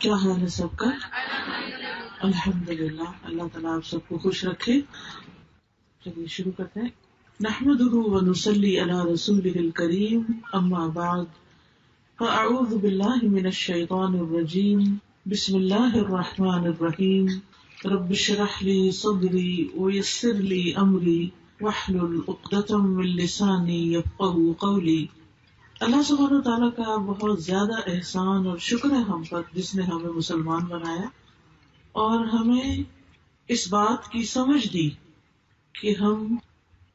کیا حال ہے سب کا؟ الحمدللہ، اللہ تعالیٰ آپ سب کو خوش رکھے. چلیے شروع کرتے ہیں. نحمده ونصلی علی رسولہ الکریم، اما بعد فاعوذ باللہ من الشیطان الرجیم. بسم اللہ الرحمن الرحیم. رب اشرح لی صدری ویسر لی امری واحلل عقدۃ من لسانی یفقہوا قولی. اللہ سبحانہ و تعالیٰ کا بہت زیادہ احسان اور شکر ہے ہم پر، جس نے ہمیں مسلمان بنایا اور ہمیں اس بات کی سمجھ دی کہ ہم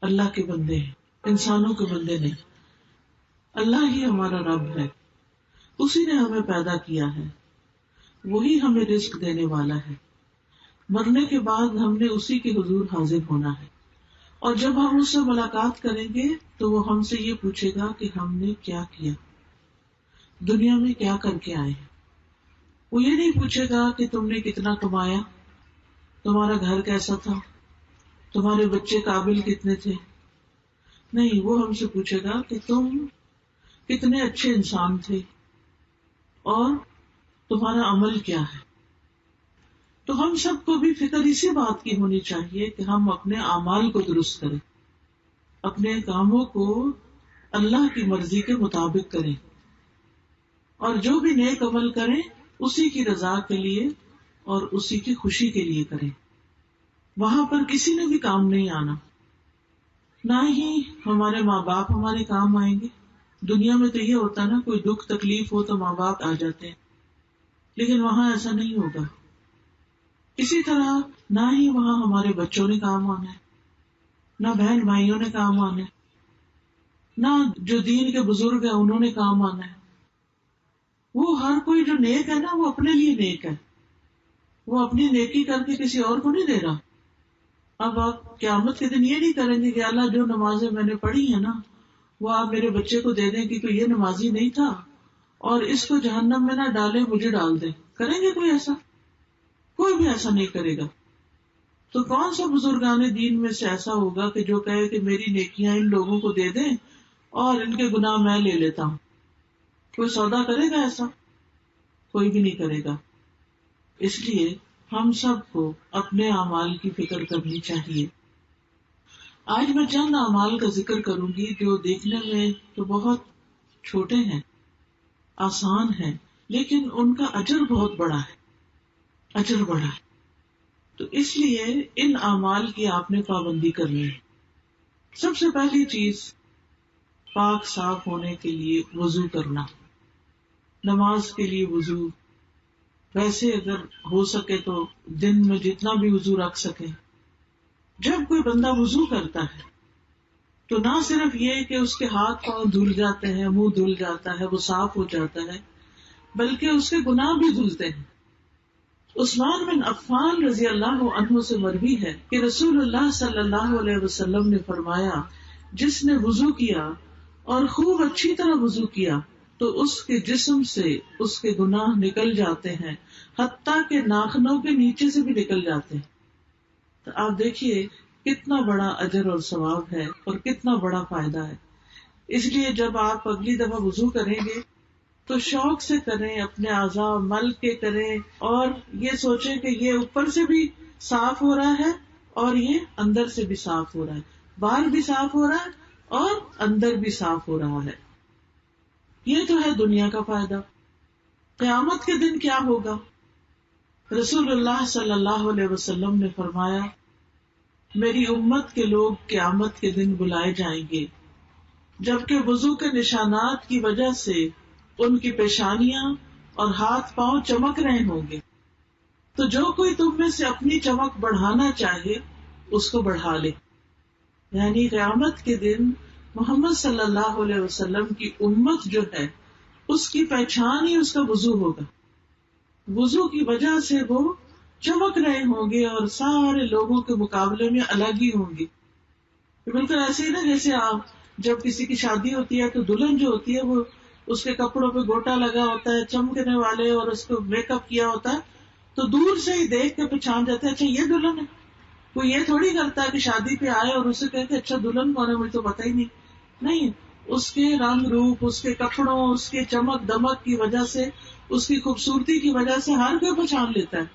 اللہ کے بندے ہیں، انسانوں کے بندے نہیں. اللہ ہی ہمارا رب ہے، اسی نے ہمیں پیدا کیا ہے، وہی ہمیں رزق دینے والا ہے. مرنے کے بعد ہم نے اسی کے حضور حاضر ہونا ہے، اور جب ہم اس سے ملاقات کریں گے تو وہ ہم سے یہ پوچھے گا کہ ہم نے کیا کیا، دنیا میں کیا کر کے آئے ہیں. وہ یہ نہیں پوچھے گا کہ تم نے کتنا کمایا، تمہارا گھر کیسا تھا، تمہارے بچے قابل کتنے تھے. نہیں، وہ ہم سے پوچھے گا کہ تم کتنے اچھے انسان تھے اور تمہارا عمل کیا ہے. تو ہم سب کو بھی فکر اسی بات کی ہونی چاہیے کہ ہم اپنے اعمال کو درست کریں، اپنے کاموں کو اللہ کی مرضی کے مطابق کریں، اور جو بھی نیک عمل کریں اسی کی رضا کے لیے اور اسی کی خوشی کے لیے کریں. وہاں پر کسی نے بھی کام نہیں آنا، نہ ہی ہمارے ماں باپ ہمارے کام آئیں گے. دنیا میں تو یہ ہوتا نا، کوئی دکھ تکلیف ہو تو ماں باپ آ جاتے ہیں، لیکن وہاں ایسا نہیں ہوگا. اسی طرح نہ ہی وہاں ہمارے بچوں نے کام آنا ہے، نہ بہن بھائیوں نے کام آنا ہے، نہ جو دین کے بزرگ ہیں انہوں نے کام آنا ہے. وہ ہر کوئی جو نیک ہے نا، وہ اپنے لیے نیک ہے، وہ اپنی نیکی کر کے کسی اور کو نہیں دے رہا. اب آپ قیامت کے دن یہ نہیں کریں گے کہ اللہ جو نمازیں میں نے پڑھی ہیں نا وہ آپ میرے بچے کو دے دیں کہ کوئی یہ نمازی نہیں تھا اور اس کو جہنم میں نہ ڈالے، مجھے ڈال دیں. کریں گے کوئی ایسا؟ کوئی بھی ایسا نہیں کرے گا. تو کون سا بزرگان دین میں سے ایسا ہوگا کہ جو کہے کہ میری نیکیاں ان لوگوں کو دے دیں اور ان کے گناہ میں لے لیتا ہوں؟ کوئی سودا کرے گا ایسا؟ کوئی بھی نہیں کرے گا. اس لیے ہم سب کو اپنے اعمال کی فکر کرنی چاہیے. آج میں چند اعمال کا ذکر کروں گی جو دیکھنے میں تو بہت چھوٹے ہیں، آسان ہیں، لیکن ان کا اجر بہت بڑا ہے، اجر بڑا ہے. تو اس لیے ان اعمال کی آپ نے پابندی کرنی ہے. سب سے پہلی چیز، پاک صاف ہونے کے لیے وضو کرنا. نماز کے لیے وضو، ویسے اگر ہو سکے تو دن میں جتنا بھی وضو رکھ سکے. جب کوئی بندہ وضو کرتا ہے تو نہ صرف یہ کہ اس کے ہاتھ پاؤں دھل جاتے ہیں، منہ دھل جاتا ہے، وہ صاف ہو جاتا ہے، بلکہ اس کے گناہ بھی دھلتے ہیں. عثمان بن عفان رضی اللہ عنہ سے مروی ہے کہ رسول اللہ صلی اللہ علیہ وسلم نے فرمایا، جس نے وضو کیا اور خوب اچھی طرح وضو کیا تو اس کے جسم سے اس کے گناہ نکل جاتے ہیں، حتیٰ کہ ناخنوں کے نیچے سے بھی نکل جاتے ہیں. تو آپ دیکھیے کتنا بڑا اجر اور ثواب ہے اور کتنا بڑا فائدہ ہے. اس لیے جب آپ اگلی دفعہ وضو کریں گے تو شوق سے کریں، اپنے اعضاء مل کے کریں، اور یہ سوچیں کہ یہ اوپر سے بھی صاف ہو رہا ہے اور یہ اندر سے بھی صاف ہو رہا ہے، باہر بھی صاف ہو رہا ہے اور اندر بھی صاف ہو رہا ہے. یہ تو ہے دنیا کا فائدہ. قیامت کے دن کیا ہوگا؟ رسول اللہ صلی اللہ علیہ وسلم نے فرمایا، میری امت کے لوگ قیامت کے دن بلائے جائیں گے جبکہ وضو کے نشانات کی وجہ سے ان کی پیشانیاں اور ہاتھ پاؤں چمک رہے ہوں گے. تو جو کوئی تم میں سے اپنی چمک بڑھانا چاہے اس کو بڑھا لے. یعنی قیامت کے دن محمد صلی اللہ علیہ وسلم کی امت جو ہے اس کی پہچان ہی اس کا وضو ہوگا. وضو کی وجہ سے وہ چمک رہے ہوں گے اور سارے لوگوں کے مقابلے میں الگ ہی ہوں گے. بالکل ایسے ہی نا جیسے آپ جب کسی کی شادی ہوتی ہے تو دلہن جو ہوتی ہے وہ اس کے کپڑوں پہ گوٹا لگا ہوتا ہے، چمکنے والے، اور اس کو میک اپ کیا ہوتا ہے تو دور سے ہی دیکھ کے پہچان جاتے ہیں اچھا یہ دلہن ہے. کوئی یہ تھوڑی کرتا ہے کہ شادی پہ آئے اور اسے کہے کہ اچھا دلہن کون ہے، مجھے تو پتہ ہی نہیں. اس کے رنگ روپ، اس کے کپڑوں، اس کے چمک دمک کی وجہ سے اس کی خوبصورتی کی وجہ سے ہر کوئی پہچان لیتا ہے.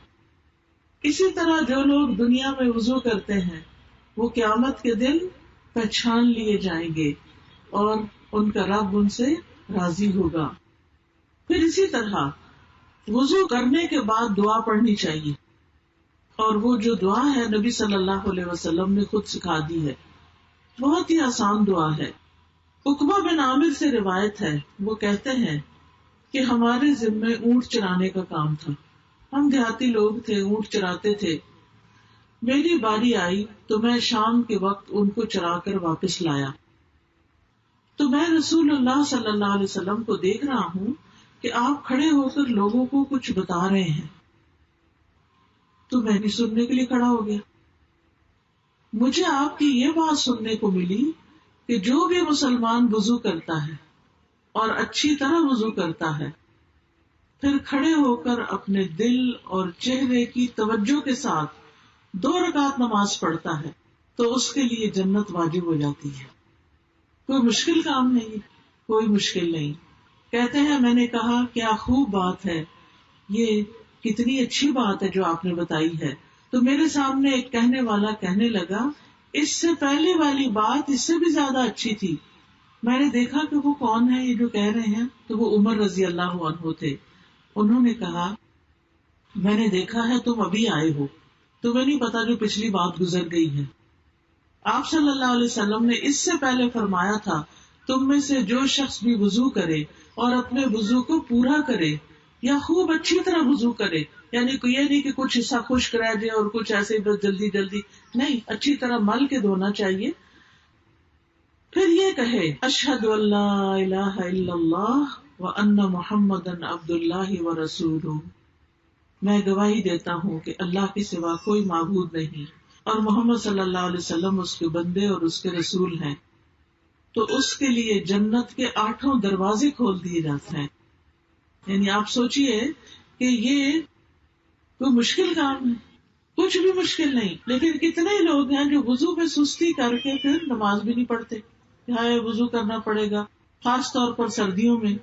اسی طرح جو لوگ دنیا میں وضو کرتے ہیں وہ قیامت کے دن پہچان لیے جائیں گے اور ان کا رب ان سے راضی ہوگا. پھر اسی طرح وضو کرنے کے بعد دعا پڑھنی چاہیے، اور وہ جو دعا ہے نبی صلی اللہ علیہ وسلم نے خود سکھا دی ہے، بہت ہی آسان دعا ہے. عقبہ بن عامر سے روایت ہے، وہ کہتے ہیں کہ ہمارے ذمے اونٹ چرانے کا کام تھا. ہم دیہاتی لوگ تھے، اونٹ چراتے تھے. میری باری آئی تو میں شام کے وقت ان کو چرا کر واپس لایا تو میں رسول اللہ صلی اللہ علیہ وسلم کو دیکھ رہا ہوں کہ آپ کھڑے ہو کر لوگوں کو کچھ بتا رہے ہیں. تو میں بھی سننے کے لیے کھڑا ہو گیا. مجھے آپ کی یہ بات سننے کو ملی کہ جو بھی مسلمان وضو کرتا ہے اور اچھی طرح وضو کرتا ہے، پھر کھڑے ہو کر اپنے دل اور چہرے کی توجہ کے ساتھ 2 رکعت نماز پڑھتا ہے تو اس کے لیے جنت واجب ہو جاتی ہے. کوئی مشکل کام نہیں، کوئی مشکل نہیں. کہتے ہیں میں نے کہا کیا خوب بات ہے، یہ کتنی اچھی بات ہے جو آپ نے بتائی ہے. تو میرے سامنے ایک کہنے والا کہنے لگا اس سے پہلے والی بات اس سے بھی زیادہ اچھی تھی. میں نے دیکھا کہ وہ کون ہے یہ جو کہہ رہے ہیں، تو وہ عمر رضی اللہ عنہ تھے. انہوں نے کہا میں نے دیکھا ہے تم ابھی آئے ہو، تمہیں نہیں پتا جو پچھلی بات گزر گئی ہے. آپ صلی اللہ علیہ وسلم نے اس سے پہلے فرمایا تھا تم میں سے جو شخص بھی وضو کرے اور اپنے وضو کو پورا کرے یا خوب اچھی طرح وضو کرے، یعنی یہ نہیں کہ کچھ حصہ خشک رہ جائے اور کچھ ایسے بس جلدی جلدی نہیں، اچھی طرح مل کے دھونا چاہیے. پھر یہ کہے اشہد ان لا الہ الا اللہ وان محمدا عبد اللہ ورسولہ، میں گواہی دیتا ہوں کہ اللہ کے سوا کوئی معبود نہیں اور محمد صلی اللہ علیہ وسلم اس کے بندے اور اس کے رسول ہیں، تو اس کے لیے جنت کے 8 دروازے کھول دیے جاتے ہیں. یعنی آپ سوچئے کہ یہ کوئی مشکل کام ہے، کچھ بھی مشکل نہیں. لیکن کتنے لوگ ہیں جو وضو میں سستی کر کے پھر نماز بھی نہیں پڑھتے، ہائے وضو کرنا پڑے گا، خاص طور پر سردیوں میں.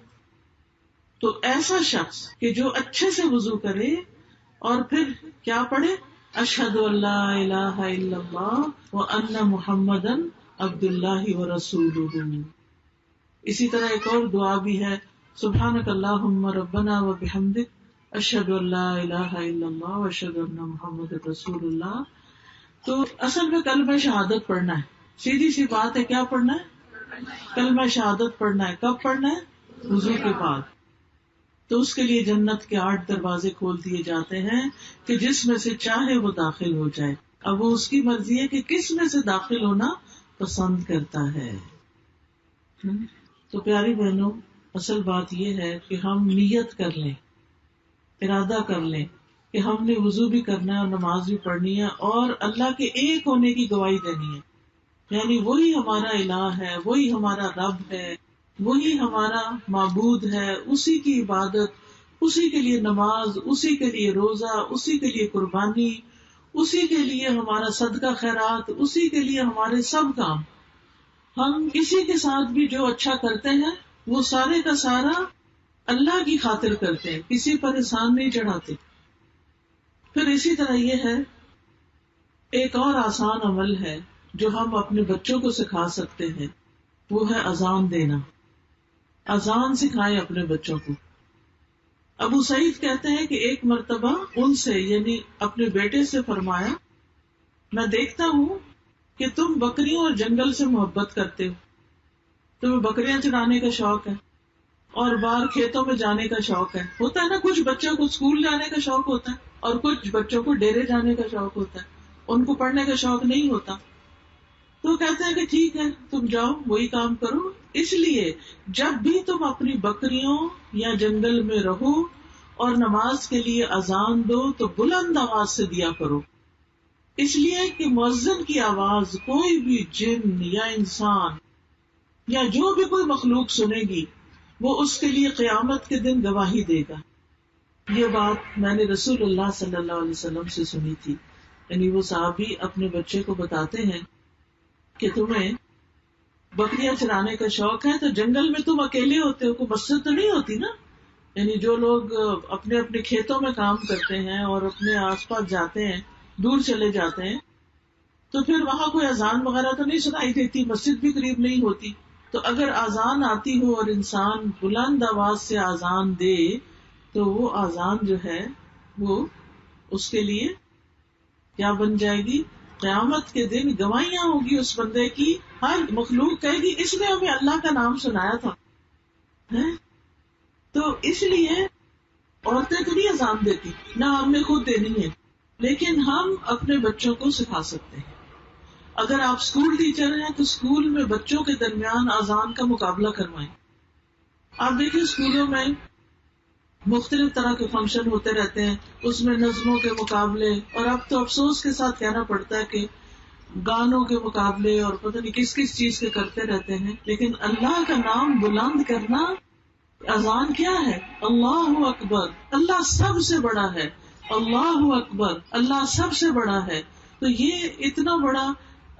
تو ایسا شخص کہ جو اچھے سے وضو کرے اور پھر کیا پڑھے اشہد ان لا الہ الا اللہ وان محمدا عبد اللہ ورسولہ. اسی طرح ایک اور دعا بھی ہے سبحانک اللہم ربنا وبحمدک اشہد ان لا الہ الا اللہ واشہد ان محمد رسول اللہ. تو اصل میں کلمہ شہادت پڑھنا ہے، سیدھی سی بات ہے. کیا پڑھنا ہے؟ کلمہ شہادت پڑھنا ہے. کب پڑھنا ہے؟ وضو کے بعد. تو اس کے لیے جنت کے 8 دروازے کھول دیے جاتے ہیں کہ جس میں سے چاہے وہ داخل ہو جائے. اب وہ اس کی مرضی ہے کہ کس میں سے داخل ہونا پسند کرتا ہے. تو پیاری بہنوں، اصل بات یہ ہے کہ ہم نیت کر لیں، ارادہ کر لیں کہ ہم نے وضو بھی کرنا ہے اور نماز بھی پڑھنی ہے اور اللہ کے ایک ہونے کی گواہی دینی ہے. یعنی وہی ہمارا الہ ہے، وہی ہمارا رب ہے، وہی ہمارا معبود ہے. اسی کی عبادت، اسی کے لیے نماز، اسی کے لیے روزہ، اسی کے لیے قربانی، اسی کے لیے ہمارا صدقہ خیرات، اسی کے لیے ہمارے سب کام. ہم کسی کے ساتھ بھی جو اچھا کرتے ہیں وہ سارے کا سارا اللہ کی خاطر کرتے ہیں، کسی پر احسان نہیں چڑھاتے. پھر اسی طرح یہ ہے ایک اور آسان عمل ہے جو ہم اپنے بچوں کو سکھا سکتے ہیں، وہ ہے اذان دینا. اذان سکھائیں اپنے بچوں کو. ابو سعید کہتے ہیں کہ ایک مرتبہ ان سے یعنی اپنے بیٹے سے فرمایا میں دیکھتا ہوں کہ تم بکریوں اور جنگل سے محبت کرتے ہو، تمہیں بکریاں چرانے کا شوق ہے اور باہر کھیتوں میں جانے کا شوق ہے. ہوتا ہے نا، کچھ بچوں کو اسکول جانے کا شوق ہوتا ہے اور کچھ بچوں کو ڈیرے جانے کا شوق ہوتا ہے، ان کو پڑھنے کا شوق نہیں ہوتا. تو کہتے ہیں کہ ٹھیک ہے تم جاؤ وہی کام کرو. اس لیے جب بھی تم اپنی بکریوں یا جنگل میں رہو اور نماز کے لیے اذان دو تو بلند آواز سے دیا کرو، اس لیے کہ مؤذن کی آواز کوئی بھی جن یا انسان یا جو بھی کوئی مخلوق سنے گی وہ اس کے لیے قیامت کے دن گواہی دے گا. یہ بات میں نے رسول اللہ صلی اللہ علیہ وسلم سے سنی تھی. یعنی وہ صحابی اپنے بچے کو بتاتے ہیں کہ تمہیں بکریاں چرانے کا شوق ہے تو جنگل میں تم اکیلے ہوتے ہو، کوئی مسجد تو نہیں ہوتی نا، یعنی جو لوگ اپنے اپنے کھیتوں میں کام کرتے ہیں اور اپنے آس پاس جاتے ہیں، دور چلے جاتے ہیں، تو پھر وہاں کوئی اذان وغیرہ تو نہیں سنائی دیتی، مسجد بھی قریب نہیں ہوتی. تو اگر اذان آتی ہو اور انسان بلند آواز سے اذان دے تو وہ اذان جو ہے وہ اس کے لیے کیا بن جائے گی؟ قیامت کے دن گواہیاں ہوگی اس بندے کی. ہر مخلوق کہے گی اس نے ہمیں اللہ کا نام سنایا تھا. تو اس لیے عورتیں تو نہیں اذان دیتی، نہ ہم نے خود دینی ہے، لیکن ہم اپنے بچوں کو سکھا سکتے ہیں. اگر آپ اسکول ٹیچر ہیں تو اسکول میں بچوں کے درمیان اذان کا مقابلہ کروائیں. آپ دیکھیں اسکولوں میں مختلف طرح کے فنکشن ہوتے رہتے ہیں، اس میں نظموں کے مقابلے، اور اب تو افسوس کے ساتھ کہنا پڑتا ہے کہ گانوں کے مقابلے اور پتہ نہیں کس کس چیز کے کرتے رہتے ہیں. لیکن اللہ کا نام بلند کرنا، اذان کیا ہے؟ اللہ اکبر، اللہ سب سے بڑا ہے، اللہ اکبر، اللہ سب سے بڑا ہے. تو یہ اتنا بڑا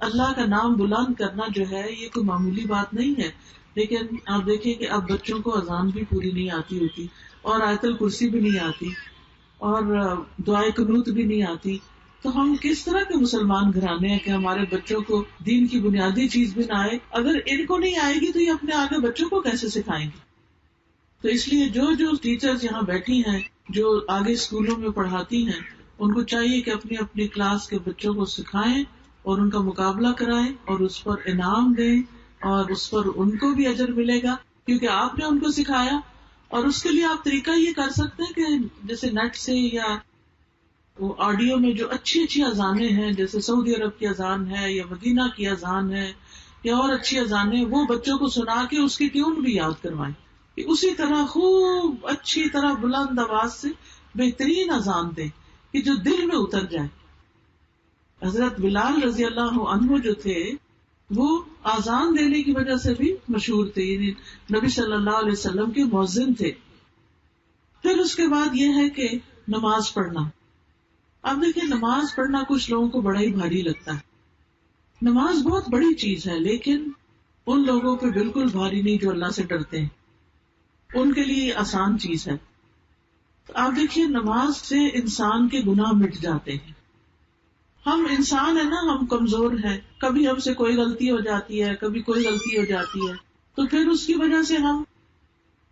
اللہ کا نام بلند کرنا جو ہے یہ کوئی معمولی بات نہیں ہے. لیکن آپ دیکھیں کہ اب بچوں کو اذان بھی پوری نہیں آتی ہوتی، اور آیت الکرسی بھی نہیں آتی، اور دعائے قنوت بھی نہیں آتی. تو ہم کس طرح کے مسلمان گھرانے ہیں کہ ہمارے بچوں کو دین کی بنیادی چیز بھی نہ آئے؟ اگر ان کو نہیں آئے گی تو یہ اپنے آگے بچوں کو کیسے سکھائیں گے؟ تو اس لیے جو ٹیچرز یہاں بیٹھی ہیں، جو آگے اسکولوں میں پڑھاتی ہیں، ان کو چاہیے کہ اپنی اپنی کلاس کے بچوں کو سکھائیں اور ان کا مقابلہ کرائیں اور اس پر انعام دیں، اور اس پر ان کو بھی اجر ملے گا کیونکہ آپ نے ان کو سکھایا. اور اس کے لیے آپ طریقہ یہ کر سکتے ہیں کہ جیسے نیٹ سے یا وہ آڈیو میں جو اچھی اچھی اذانیں ہیں، جیسے سعودی عرب کی اذان ہے یا مدینہ کی اذان ہے یا اور اچھی اذانیں، وہ بچوں کو سنا کے اس کی ٹیون بھی یاد کروائیں. اسی طرح خوب اچھی طرح بلند آواز سے بہترین اذان دیں کہ جو دل میں اتر جائے. حضرت بلال رضی اللہ عنہ جو تھے وہ اذان دینے کی وجہ سے بھی مشہور تھے، یعنی نبی صلی اللہ علیہ وسلم کے مؤذن تھے. پھر اس کے بعد یہ ہے کہ نماز پڑھنا. اب دیکھیں نماز پڑھنا کچھ لوگوں کو بڑا ہی بھاری لگتا ہے. نماز بہت بڑی چیز ہے، لیکن ان لوگوں پہ بالکل بھاری نہیں جو اللہ سے ڈرتے ہیں، ان کے لیے آسان چیز ہے. آپ دیکھیے نماز سے انسان کے گناہ مٹ جاتے ہیں. ہم انسان ہیں نا، ہم کمزور ہیں، کبھی ہم سے کوئی غلطی ہو جاتی ہے، کبھی کوئی غلطی ہو جاتی ہے، تو پھر اس کی وجہ سے ہم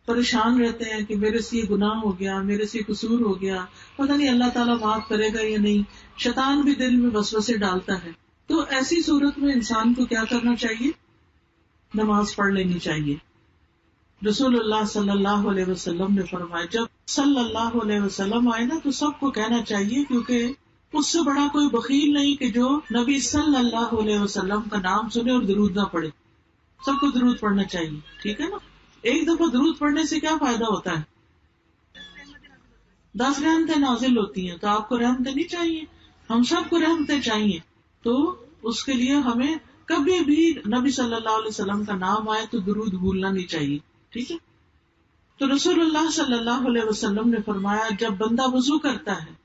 پریشان رہتے ہیں کہ میرے سے یہ گناہ ہو گیا، میرے سے قصور ہو گیا، پتہ نہیں اللہ تعالیٰ معاف کرے گا یا نہیں. شیطان بھی دل میں وسوسے ڈالتا ہے. تو ایسی صورت میں انسان کو کیا کرنا چاہیے؟ نماز پڑھ لینی چاہیے. رسول اللہ صلی اللہ علیہ وسلم نے فرمایا جب صلی اللہ علیہ وسلم آئے نا تو سب کو کہنا چاہیے، کیونکہ اس سے بڑا کوئی بخیل نہیں کہ جو نبی صلی اللہ علیہ وسلم کا نام سنے اور درود نہ پڑھے. سب کو درود پڑھنا چاہیے، ٹھیک ہے نا؟ ایک دفعہ درود پڑھنے سے کیا فائدہ ہوتا ہے؟ 10 رحمتیں نازل ہوتی ہیں. تو آپ کو رحمتیں نہیں چاہیے؟ ہم سب کو رحمتیں چاہیے. تو اس کے لیے ہمیں کبھی بھی نبی صلی اللہ علیہ وسلم کا نام آئے تو درود بھولنا نہیں چاہیے، ٹھیک ہے؟ تو رسول اللہ صلی اللہ علیہ وسلم نے فرمایا جب بندہ وضو کرتا ہے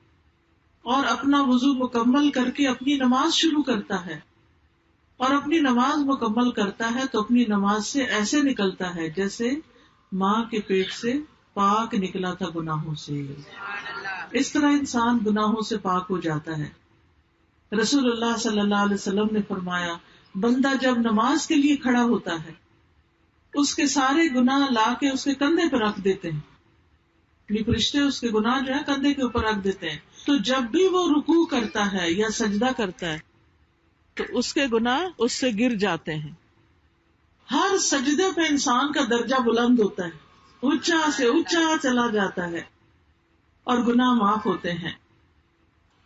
اور اپنا وضو مکمل کر کے اپنی نماز شروع کرتا ہے اور اپنی نماز مکمل کرتا ہے تو اپنی نماز سے ایسے نکلتا ہے جیسے ماں کے پیٹ سے پاک نکلا تھا گناہوں سے. اس طرح انسان گناہوں سے پاک ہو جاتا ہے. رسول اللہ صلی اللہ علیہ وسلم نے فرمایا بندہ جب نماز کے لیے کھڑا ہوتا ہے اس کے سارے گناہ لا کے اس کے کندھے پہ رکھ دیتے ہیں. یہ فرشتے اس کے گناہ جو ہے کندھے کے اوپر رکھ دیتے ہیں. تو جب بھی وہ رکوع کرتا ہے یا سجدہ کرتا ہے تو اس کے گناہ اس سے گر جاتے ہیں. ہر سجدے پہ انسان کا درجہ بلند ہوتا ہے، اونچا سے اونچا چلا جاتا ہے اور گناہ معاف ہوتے ہیں.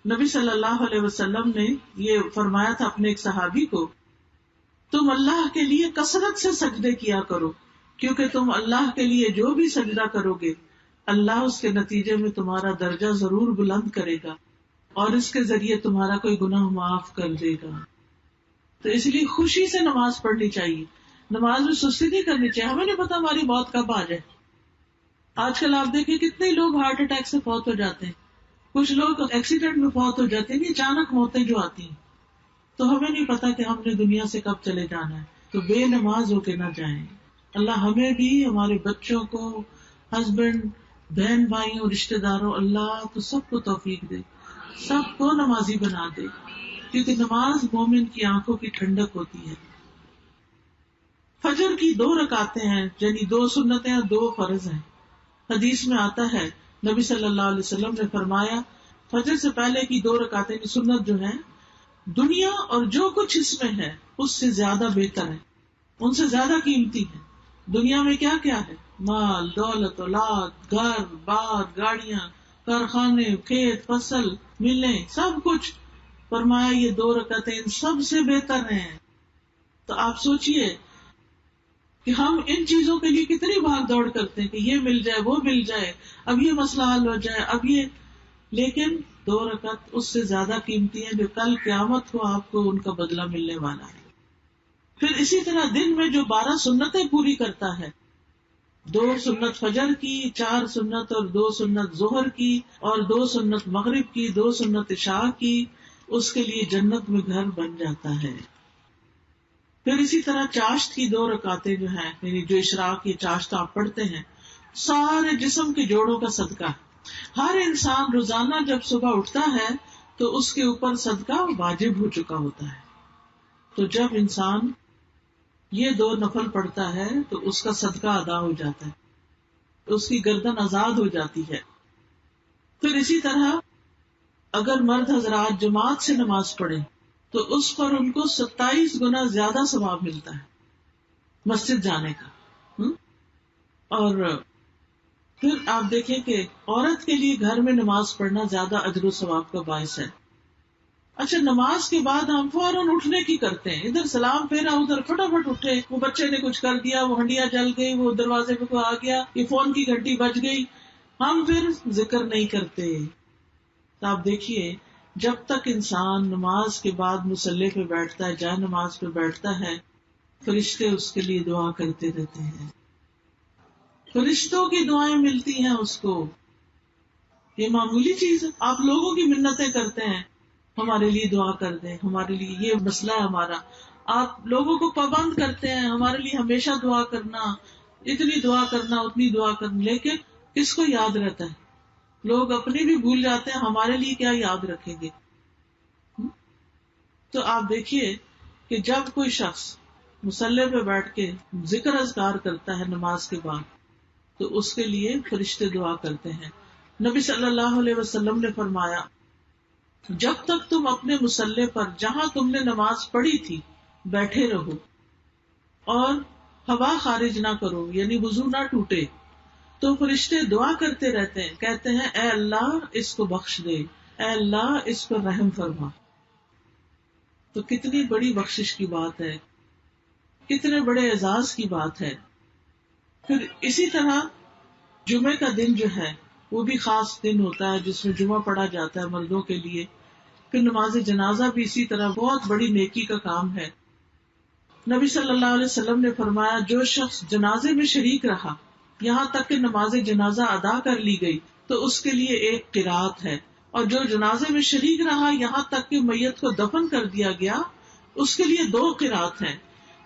نبی صلی اللہ علیہ وسلم نے یہ فرمایا تھا اپنے ایک صحابی کو تم اللہ کے لیے کثرت سے سجدے کیا کرو، کیونکہ تم اللہ کے لیے جو بھی سجدہ کرو گے اللہ اس کے نتیجے میں تمہارا درجہ ضرور بلند کرے گا اور اس کے ذریعے تمہارا کوئی گناہ معاف کر دے گا. تو اس لیے خوشی سے نماز پڑھنی چاہیے، نماز میں سستی نہیں کرنی چاہیے. ہمیں نہیں پتا ہماری موت کب آ جائے. آج کل آپ دیکھیں کتنے لوگ ہارٹ اٹیک سے فوت ہو جاتے ہیں، کچھ لوگ ایکسیڈنٹ میں فوت ہو جاتے ہیں. اچانک موتیں جو آتی ہیں تو ہمیں نہیں پتا کہ ہم نے دنیا سے کب چلے جانا ہے. تو بے نماز ہو کے نہ جائیں. اللہ ہمیں بھی، ہمارے بچوں کو، ہسبینڈ بہن بھائیوں رشتہ داروں، اللہ تو سب کو توفیق دے، سب کو نمازی بنا دے، کیونکہ نماز مومن کی آنکھوں کی ٹھنڈک ہوتی ہے. فجر کی 2 رکعتیں ہیں، یعنی 2 سنتیں اور 2 فرض ہیں. حدیث میں آتا ہے نبی صلی اللہ علیہ وسلم نے فرمایا فجر سے پہلے کی 2 رکعتیں کی سنت جو ہے دنیا اور جو کچھ اس میں ہے اس سے زیادہ بہتر ہے، ان سے زیادہ قیمتی ہے. دنیا میں کیا کیا ہے؟ مال، دولت، اولاد، گھر بار، گاڑیاں، کارخانے، کھیت، فصل، ملیں، سب کچھ. فرمایا یہ 2 رکعتیں ان سب سے بہتر ہیں. تو آپ سوچئے کہ ہم ان چیزوں کے لیے کتنی بھاگ دوڑ کرتے ہیں کہ یہ مل جائے، وہ مل جائے، اب یہ مسئلہ حل ہو جائے، اب یہ. لیکن 2 رکعت اس سے زیادہ قیمتی ہیں جو کل قیامت کو آپ کو ان کا بدلہ ملنے والا ہے. پھر اسی طرح دن میں جو 12 سنتیں پوری کرتا ہے، 2 سنت فجر کی، 4 سنت اور 2 سنت ظہر کی، اور 2 سنت مغرب کی، 2 سنت عشاء کی، اس کے لیے جنت میں گھر بن جاتا ہے. پھر اسی طرح چاشت کی 2 رکعتیں جو ہیں، یعنی جو اشراق کی چاشت آپ پڑھتے ہیں، سارے جسم کے جوڑوں کا صدقہ. ہر انسان روزانہ جب صبح اٹھتا ہے تو اس کے اوپر صدقہ واجب ہو چکا ہوتا ہے. تو جب انسان یہ 2 نفل پڑھتا ہے تو اس کا صدقہ ادا ہو جاتا ہے، اس کی گردن آزاد ہو جاتی ہے. پھر اسی طرح اگر مرد حضرات جماعت سے نماز پڑھیں تو اس پر ان کو 27 گنا زیادہ ثواب ملتا ہے مسجد جانے کا. اور پھر آپ دیکھیں کہ عورت کے لیے گھر میں نماز پڑھنا زیادہ اجر و ثواب کا باعث ہے. اچھا، نماز کے بعد ہم فوراً اٹھنے کی کرتے ہیں، ادھر سلام پھیرا، ادھر فٹافٹ اٹھے، وہ بچے نے کچھ کر دیا، وہ ہنڈیا جل گئی، وہ دروازے پہ کوئی آ گیا، یہ فون کی گھنٹی بج گئی، ہم پھر ذکر نہیں کرتے. تو آپ دیکھیے جب تک انسان نماز کے بعد مصلی پہ بیٹھتا ہے، جائے نماز پہ بیٹھتا ہے، فرشتے اس کے لیے دعا کرتے رہتے ہیں، فرشتوں کی دعائیں ملتی ہیں اس کو. یہ معمولی چیز ہے. آپ لوگوں کی منتیں کرتے ہیں ہمارے لیے دعا کر دیں، ہمارے لیے یہ مسئلہ ہے ہمارا. آپ لوگوں کو پابند کرتے ہیں ہمارے لیے ہمیشہ دعا کرنا، اتنی دعا کرنا، اتنی دعا کرنا. لیکن کس کو یاد رہتا ہے؟ لوگ اپنی بھی بھول جاتے ہیں، ہمارے لیے کیا یاد رکھیں گے. تو آپ دیکھیے کہ جب کوئی شخص مصلی پہ بیٹھ کے ذکر اذکار کرتا ہے نماز کے بعد تو اس کے لیے فرشتے دعا کرتے ہیں. نبی صلی اللہ علیہ وسلم نے فرمایا جب تک تم اپنے مصلی پر جہاں تم نے نماز پڑھی تھی بیٹھے رہو اور ہوا خارج نہ کرو، یعنی وضو نہ ٹوٹے، تو فرشتے دعا کرتے رہتے ہیں، کہتے ہیں اے اللہ اس کو بخش دے، اے اللہ اس پر رحم فرما. تو کتنی بڑی بخشش کی بات ہے، کتنے بڑے اعزاز کی بات ہے. پھر اسی طرح جمعے کا دن جو ہے وہ بھی خاص دن ہوتا ہے جس میں جمعہ پڑھا جاتا ہے مردوں کے لیے. پھر نماز جنازہ بھی اسی طرح بہت بڑی نیکی کا کام ہے. نبی صلی اللہ علیہ وسلم نے فرمایا جو شخص جنازے میں شریک رہا یہاں تک کہ نماز جنازہ ادا کر لی گئی تو اس کے لیے 1 قرات ہے، اور جو جنازے میں شریک رہا یہاں تک کہ میت کو دفن کر دیا گیا اس کے لیے 2 قرات ہیں.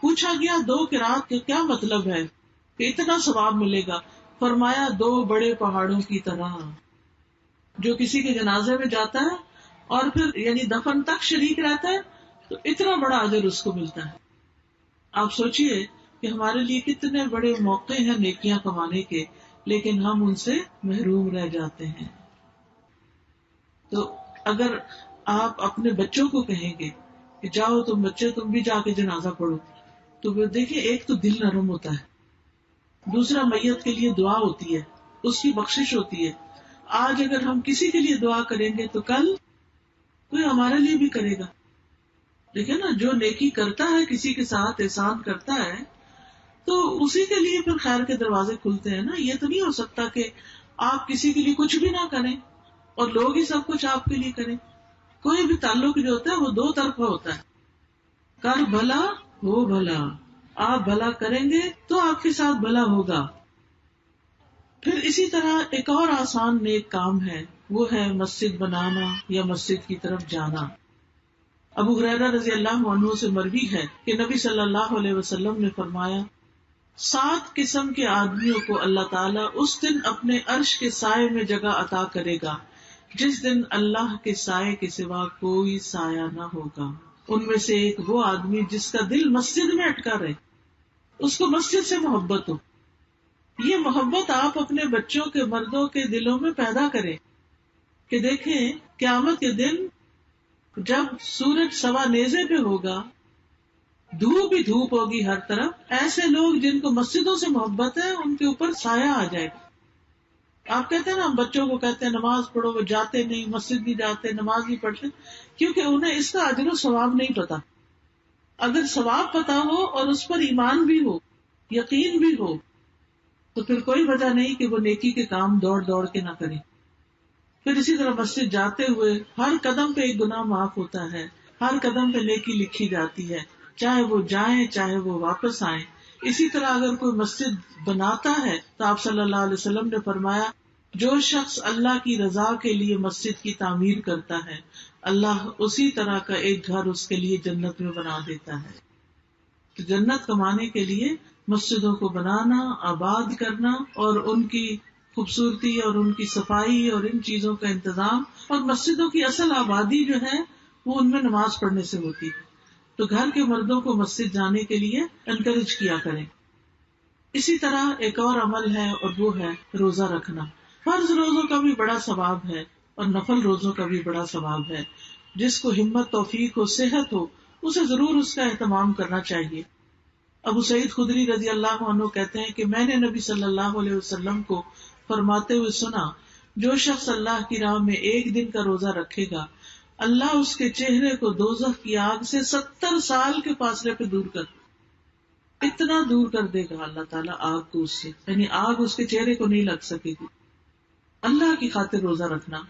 پوچھا گیا 2 قرات کا کیا مطلب ہے کہ اتنا ثواب ملے گا؟ فرمایا 2 بڑے پہاڑوں کی طرح. جو کسی کے جنازے میں جاتا ہے اور پھر یعنی دفن تک شریک رہتا ہے تو اتنا بڑا اجر اس کو ملتا ہے. آپ سوچئے کہ ہمارے لیے کتنے بڑے موقع ہیں نیکیاں کمانے کے، لیکن ہم ان سے محروم رہ جاتے ہیں. تو اگر آپ اپنے بچوں کو کہیں گے کہ جاؤ تم بچے تم بھی جا کے جنازہ پڑھو، تو وہ دیکھیں ایک تو دل نرم ہوتا ہے، دوسرا میت کے لیے دعا ہوتی ہے، اس کی بخشش ہوتی ہے. آج اگر ہم کسی کے لیے دعا کریں گے تو کل کوئی ہمارے لیے بھی کرے گا. دیکھیں نا، جو نیکی کرتا ہے کسی کے ساتھ احسان کرتا ہے تو اسی کے لیے پھر خیر کے دروازے کھلتے ہیں نا. یہ تو نہیں ہو سکتا کہ آپ کسی کے لیے کچھ بھی نہ کریں اور لوگ ہی سب کچھ آپ کے لیے کریں. کوئی بھی تعلق جو ہوتا ہے وہ 2 طرفہ ہوتا ہے، کر بھلا ہو بھلا. آپ بھلا کریں گے تو آپ کے ساتھ بھلا ہوگا. پھر اسی طرح ایک اور آسان نیک کام ہے، وہ ہے مسجد بنانا یا مسجد کی طرف جانا. ابو ہریرہ رضی اللہ عنہ سے مروی ہے کہ نبی صلی اللہ علیہ وسلم نے فرمایا 7 قسم کے آدمیوں کو اللہ تعالیٰ اس دن اپنے عرش کے سائے میں جگہ عطا کرے گا جس دن اللہ کے سائے کے سوا کوئی سایہ نہ ہوگا. ان میں سے ایک وہ آدمی جس کا دل مسجد میں اٹکا رہے، اس کو مسجد سے محبت ہو. یہ محبت آپ اپنے بچوں کے، مردوں کے دلوں میں پیدا کریں کہ دیکھیں قیامت کے دن جب سورج سوا نیزے پہ ہوگا، دھوپ ہی دھوپ ہوگی ہر طرف، ایسے لوگ جن کو مسجدوں سے محبت ہے ان کے اوپر سایہ آ جائے گا. آپ کہتے ہیں نا، ہم بچوں کو کہتے ہیں نماز پڑھو، وہ جاتے نہیں، مسجد نہیں جاتے، نماز نہیں پڑھتے، کیونکہ انہیں اس کا اجر و ثواب نہیں پتا. اگر ثواب پتا ہو اور اس پر ایمان بھی ہو، یقین بھی ہو، تو پھر کوئی وجہ نہیں کہ وہ نیکی کے کام دوڑ دوڑ کے نہ کریں. پھر اسی طرح مسجد جاتے ہوئے ہر قدم پہ ایک گناہ معاف ہوتا ہے، ہر قدم پہ نیکی لکھی جاتی ہے، چاہے وہ جائیں چاہے وہ واپس آئیں. اسی طرح اگر کوئی مسجد بناتا ہے تو آپ صلی اللہ علیہ وسلم نے فرمایا، جو شخص اللہ کی رضا کے لیے مسجد کی تعمیر کرتا ہے، اللہ اسی طرح کا ایک گھر اس کے لیے جنت میں بنا دیتا ہے. تو جنت کمانے کے لیے مسجدوں کو بنانا، آباد کرنا اور ان کی خوبصورتی اور ان کی صفائی اور ان چیزوں کا انتظام، اور مسجدوں کی اصل آبادی جو ہے وہ ان میں نماز پڑھنے سے ہوتی ہے. تو گھر کے مردوں کو مسجد جانے کے لیے انکریج کیا کریں. اسی طرح ایک اور عمل ہے اور وہ ہے روزہ رکھنا. فرض روزوں کا بھی بڑا ثواب ہے اور نفل روزوں کا بھی بڑا ثواب ہے. جس کو ہمت، توفیق ہو، صحت ہو، اسے ضرور اس کا اہتمام کرنا چاہیے. ابو سعید خدری رضی اللہ عنہ کہتے ہیں کہ میں نے نبی صلی اللہ علیہ وسلم کو فرماتے ہوئے سنا، جو شخص اللہ کی راہ میں ایک دن کا روزہ رکھے گا، اللہ اس کے چہرے کو دوزخ کی آگ سے 70 سال کے فاصلے پہ دور کر، اتنا دور کر دے گا اللہ تعالیٰ آگ کو اس سے، یعنی آگ اس کے چہرے کو نہیں لگ سکے گی. اللہ کی خاطر روزہ رکھنا.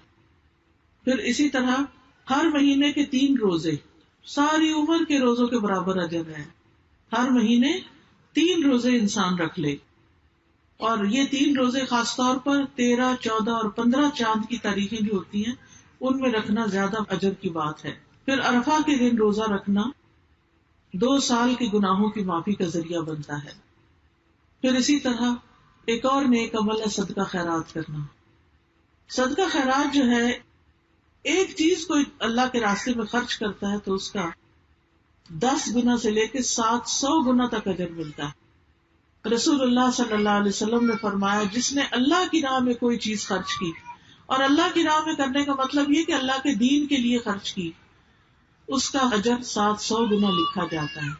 پھر اسی طرح ہر مہینے کے 3 روزے ساری عمر کے روزوں کے برابر اجر ہے. ہر مہینے 3 روزے انسان رکھ لے، اور یہ 3 روزے خاص طور پر 13، 14 اور 15 چاند کی تاریخیں جو ہوتی ہیں ان میں رکھنا زیادہ اجر کی بات ہے. پھر عرفہ کے دن روزہ رکھنا 2 سال کے گناہوں کی معافی کا ذریعہ بنتا ہے. پھر اسی طرح ایک اور نیک عمل ہے صدقہ خیرات کرنا. صدقہ خیرات جو ہے، ایک چیز کو اللہ کے راستے میں خرچ کرتا ہے تو اس کا 10 گنا سے لے کے 700 گنا تک اجر ملتا ہے. رسول اللہ صلی اللہ علیہ وسلم نے فرمایا، جس نے اللہ کی راہ میں کوئی چیز خرچ کی، اور اللہ کی راہ میں کرنے کا مطلب یہ کہ اللہ کے دین کے لیے خرچ کی، اس کا اجر 700 گنا لکھا جاتا ہے.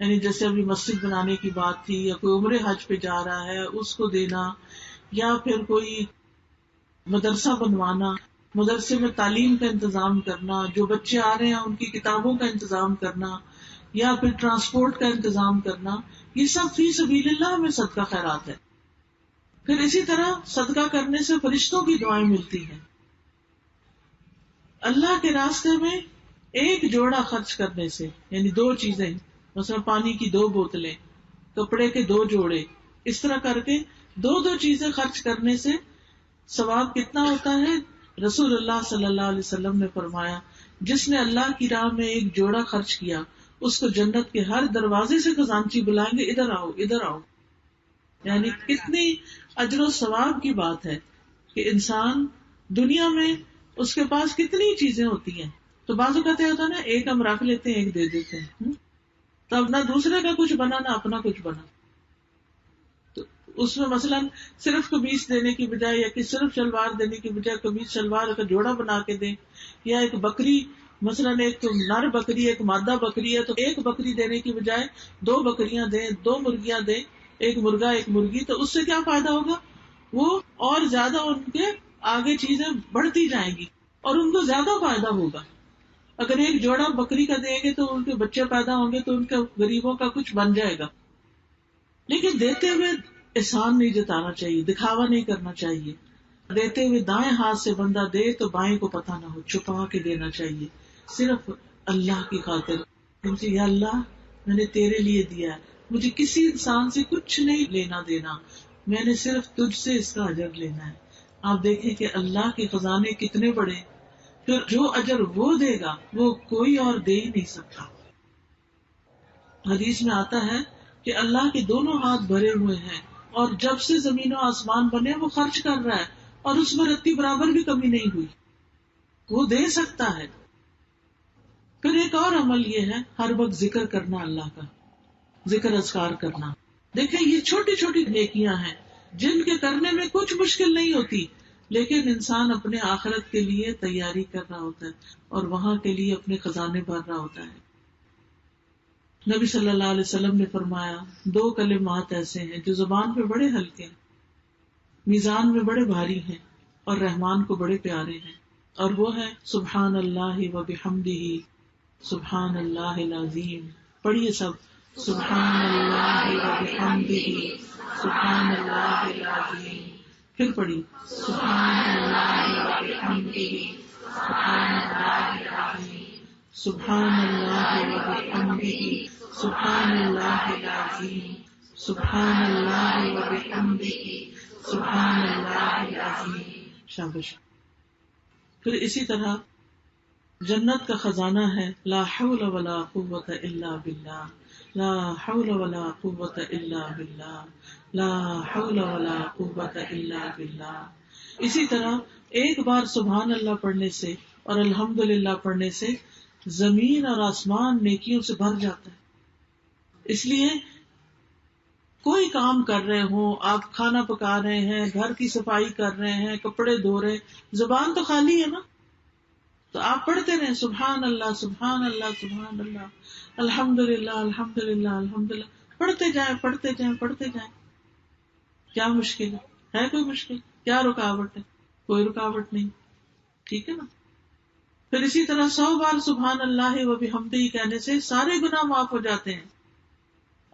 یعنی جیسے ابھی مسجد بنانے کی بات تھی، یا کوئی عمرے حج پہ جا رہا ہے اس کو دینا، یا پھر کوئی مدرسہ بنوانا، مدرسے میں تعلیم کا انتظام کرنا، جو بچے آ رہے ہیں ان کی کتابوں کا انتظام کرنا، یا پھر ٹرانسپورٹ کا انتظام کرنا، یہ سب فی سبیل اللہ میں صدقہ خیرات ہے. پھر اسی طرح صدقہ کرنے سے فرشتوں کی دعائیں ملتی ہیں. اللہ کے راستے میں ایک جوڑا خرچ کرنے سے، یعنی 2 چیزیں، مثلا پانی کی 2 بوتلیں، کپڑے کے 2 جوڑے، اس طرح کر کے 2 چیزیں خرچ کرنے سے ثواب کتنا ہوتا ہے؟ رسول اللہ صلی اللہ علیہ وسلم نے فرمایا، جس نے اللہ کی راہ میں ایک جوڑا خرچ کیا، اس کو جنت کے ہر دروازے سے خزانچی بلائیں گے، ادھر آؤ ادھر آؤ. یعنی کتنی اجر و ثواب کی بات ہے کہ انسان دنیا میں اس کے پاس کتنی چیزیں ہوتی ہیں، تو بعض اوقات ہوتا ہے نا، ایک ہم رکھ لیتے ہیں، ایک دے دیتے ہیں، تب نہ دوسرے کا کچھ بنا نہ اپنا کچھ بنا. تو اس میں مثلا صرف قمیص دینے کی بجائے، یا کہ صرف شلوار دینے کی بجائے قمیص شلوار کا جوڑا بنا کے دیں، یا ایک بکری، مثلا ایک نر بکری ایک مادہ بکری ہے تو ایک بکری دینے کی بجائے 2 بکریاں دیں، 2 مرغیاں دیں، ایک مرغا ایک مرغی. تو اس سے کیا فائدہ ہوگا؟ وہ اور زیادہ ان کے آگے چیزیں بڑھتی جائیں گی اور ان کو زیادہ فائدہ ہوگا. اگر ایک جوڑا بکری کا دیں گے تو ان کے بچے پیدا ہوں گے تو ان کے غریبوں کا کچھ بن جائے گا. لیکن دیتے ہوئے احسان نہیں جتانا چاہیے، دکھاوا نہیں کرنا چاہیے. دیتے ہوئے دائیں ہاتھ سے بندہ دے تو بائیں کو پتہ نہ ہو، چھپا کے دینا چاہیے، صرف اللہ کی خاطر. مجھے یا اللہ میں نے تیرے لیے دیا ہے، مجھے کسی انسان سے کچھ نہیں لینا دینا، میں نے صرف تجھ سے اس کا اجر لینا ہے. آپ دیکھیں کہ اللہ کے خزانے کتنے بڑے، پھر جو اجر وہ دے گا وہ کوئی اور دے ہی نہیں سکتا. حدیث میں آتا ہے کہ اللہ کے دونوں ہاتھ بھرے ہوئے ہیں اور جب سے زمین و آسمان بنے وہ خرچ کر رہا ہے اور اس میں رتی برابر بھی کمی نہیں ہوئی، وہ دے سکتا ہے. پھر ایک اور عمل یہ ہے ہر وقت ذکر کرنا، اللہ کا ذکر اذکار کرنا. دیکھیں یہ چھوٹی چھوٹی نیکیاں ہیں جن کے کرنے میں کچھ مشکل نہیں ہوتی، لیکن انسان اپنے آخرت کے لیے تیاری کر رہا ہوتا ہے اور وہاں کے لیے اپنے خزانے بھر رہا ہوتا ہے. نبی صلی اللہ علیہ وسلم نے فرمایا 2 کلمات ایسے ہیں جو زبان پہ بڑے ہلکے ہیں، میزان میں بڑے بھاری ہیں اور رحمان کو بڑے پیارے ہیں، اور وہ ہے سبحان اللہ و بحمدہ سبحان اللہ العظیم. پڑھیے سب، سبحان اللہ و بحمدہ سبحان اللہ العظیم. پھر پڑھیے سبحان اللہ و بحمدہ سبحان اللہ العظیم، سبحان اللہ و بحمدہ سبحان اللہ العظیم، سبحان اللہ و بحمدہ سبحان اللہ العظیم. شاباش. پھر اسی طرح جنت کا خزانہ ہے لا حول ولا قوت الا باللہ، لا حول ولا قوت الا باللہ، لا حول ولا قوت الا باللہ. اسی طرح ایک بار سبحان اللہ پڑھنے سے اور الحمدللہ پڑھنے سے زمین اور آسمان نیکیوں سے بھر جاتا ہے. اس لیے کوئی کام کر رہے ہوں، آپ کھانا پکا رہے ہیں، گھر کی صفائی کر رہے ہیں، کپڑے دھو رہے ہیں، زبان تو خالی ہے نا، تو آپ پڑھتے رہیں سبحان اللہ سبحان اللہ سبحان اللہ الحمدللہ الحمدللہ الحمدللہ، پڑھتے جائیں پڑھتے جائیں پڑھتے جائیں. کیا مشکل ہے کوئی مشکل؟ کیا رکاوٹ ہے؟ کوئی رکاوٹ نہیں. ٹھیک ہے نا. پھر اسی طرح 100 بار سبحان اللہ و بحمدہ کہنے سے سارے گناہ معاف ہو جاتے ہیں.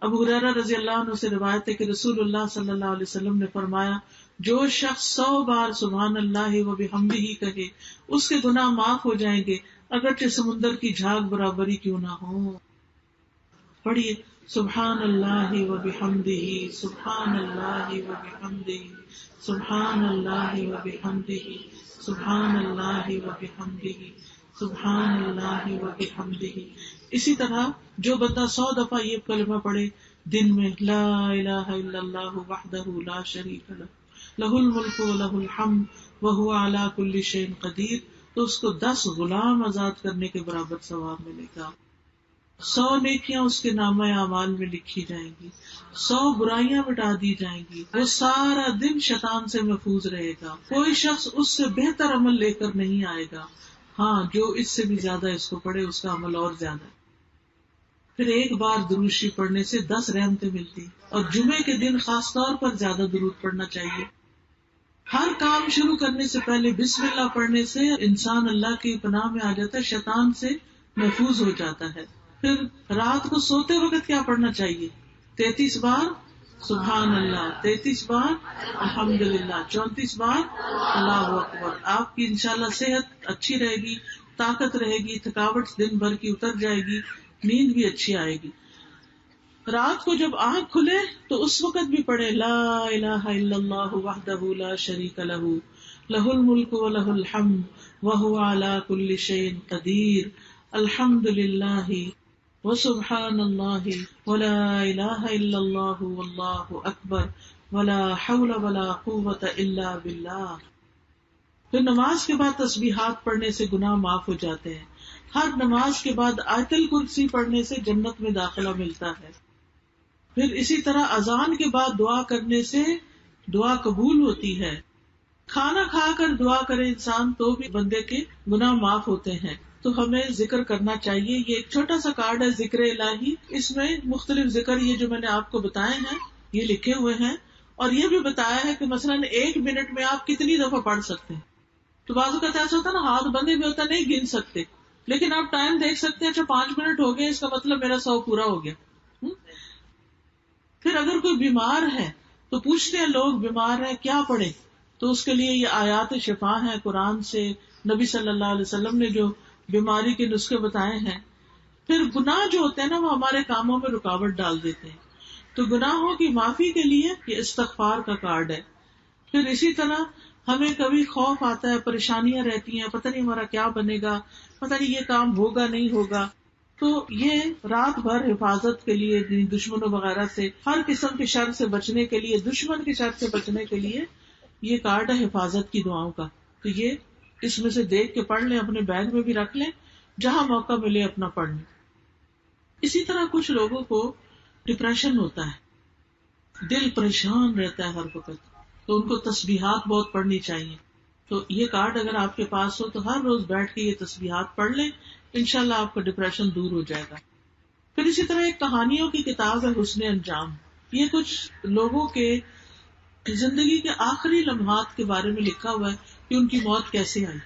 ابو ہریرہ رضی اللہ عنہ سے روایت ہے کہ رسول اللہ صلی اللہ علیہ وسلم نے فرمایا جو شخص 100 بار سبحان اللہ و بحمدہ کہے اس کے گناہ معاف ہو جائیں گے اگرچہ سمندر کی جھاگ برابری کیوں نہ ہو. پڑھیے سبحان اللہ و بحمدہ سبحان اللہ و بحمدہ سبحان اللہ و بحمدہ سبحان اللہ و بحمدہ سبحان اللہ و بحمدہ. اسی طرح جو بندہ 100 دفعہ یہ کلمہ پڑھے دن میں لا الہ الا اللہ وحدہ لا شریک لہ لہ الملک و لہ الحمد وہو علی کل شیء قدیر، تو اس کو 10 غلام آزاد کرنے کے برابر ثواب ملے گا. 100 نیکیاں اس کے نامہ اعمال میں لکھی جائیں گی، 100 برائیاں مٹا دی جائیں گی. وہ سارا دن شیطان سے محفوظ رہے گا. کوئی شخص اس سے بہتر عمل لے کر نہیں آئے گا. ہاں جو اس سے بھی زیادہ اس کو پڑھے اس کا عمل اور زیادہ ہے. پھر ایک بار درود شریف پڑھنے سے 10 رحمتیں ملتی، اور جمعے کے دن خاص طور پر زیادہ درود پڑھنا چاہیے. ہر کام شروع کرنے سے پہلے بسم اللہ پڑھنے سے انسان اللہ کی پناہ میں آ جاتا ہے، شیطان سے محفوظ ہو جاتا ہے. پھر رات کو سوتے وقت کیا پڑھنا چاہیے؟ 33 بار سبحان اللہ، 33 بار الحمدللہ، 34 بار اللہ اکبر. آپ کی انشاءاللہ صحت اچھی رہے گی، طاقت رہے گی، تھکاوٹ دن بھر کی اتر جائے گی، نیند بھی اچھی آئے گی. رات کو جب آنکھ کھلے تو اس وقت بھی پڑھے لا الہ الا اللہ وحدہ لا شریک لہ لہ الملک و لہ الحمد وہو علی کل شیء قدیر الحمدللہ وسبحان اللہ ولا الہ الا اللہ واللہ اکبر ولا حول ولا قوۃ الا باللہ. پھر نماز کے بعد تسبیحات پڑھنے سے گناہ معاف ہو جاتے ہیں. ہر نماز کے بعد آیت الکرسی پڑھنے سے جنت میں داخلہ ملتا ہے. پھر اسی طرح اذان کے بعد دعا کرنے سے دعا قبول ہوتی ہے. کھانا کھا کر دعا کرے انسان تو بھی بندے کے گناہ معاف ہوتے ہیں. تو ہمیں ذکر کرنا چاہیے. یہ ایک چھوٹا سا کارڈ ہے ذکر الہی، اس میں مختلف ذکر یہ جو میں نے آپ کو بتائے ہیں یہ لکھے ہوئے ہیں، اور یہ بھی بتایا ہے کہ مثلاً 1 منٹ میں آپ کتنی دفعہ پڑھ سکتے ہیں. تو بعض اوقات ایسا ہوتا ہے نا ہاتھ بندے بھی ہوتا نہیں گن سکتے، لیکن آپ ٹائم دیکھ سکتے ہیں اچھا 5 منٹ ہو گئے، اس کا مطلب میرا 100 پورا ہو گیا. پھر اگر کوئی بیمار ہے تو پوچھتے ہیں لوگ بیمار ہے کیا پڑھے، تو اس کے لیے یہ آیات شفا ہیں قرآن سے، نبی صلی اللہ علیہ وسلم نے جو بیماری کے نسخے بتائے ہیں. پھر گناہ جو ہوتے ہیں نا وہ ہمارے کاموں میں رکاوٹ ڈال دیتے ہیں، تو گناہوں کی معافی کے لیے یہ استغفار کا کارڈ ہے. پھر اسی طرح ہمیں کبھی خوف آتا ہے، پریشانیاں رہتی ہیں، پتہ نہیں ہمارا کیا بنے گا، پتہ نہیں یہ کام ہوگا نہیں ہوگا، تو یہ رات بھر حفاظت کے لیے، دشمنوں وغیرہ سے، ہر قسم کے شر سے بچنے کے لیے، دشمن کے شر سے بچنے کے لیے یہ کارڈ ہے حفاظت کی دعاؤں کا. تو یہ اس میں سے دیکھ کے پڑھ لیں، اپنے بیگ میں بھی رکھ لیں، جہاں موقع ملے اپنا پڑھ لیں. اسی طرح کچھ لوگوں کو ڈپریشن ہوتا ہے، دل پریشان رہتا ہے ہر وقت، تو ان کو تسبیحات بہت پڑھنی چاہیے. تو یہ کارڈ اگر آپ کے پاس ہو تو ہر روز بیٹھ کے یہ تسبیحات پڑھ لیں، انشاءاللہ آپ کا ڈپریشن دور ہو جائے گا. پھر اسی طرح ایک کہانیوں کی کتاب ہے حسن انجام. یہ کچھ لوگوں کے زندگی کے آخری لمحات کے بارے میں لکھا ہوا ہے کہ ان کی موت کیسے آئی،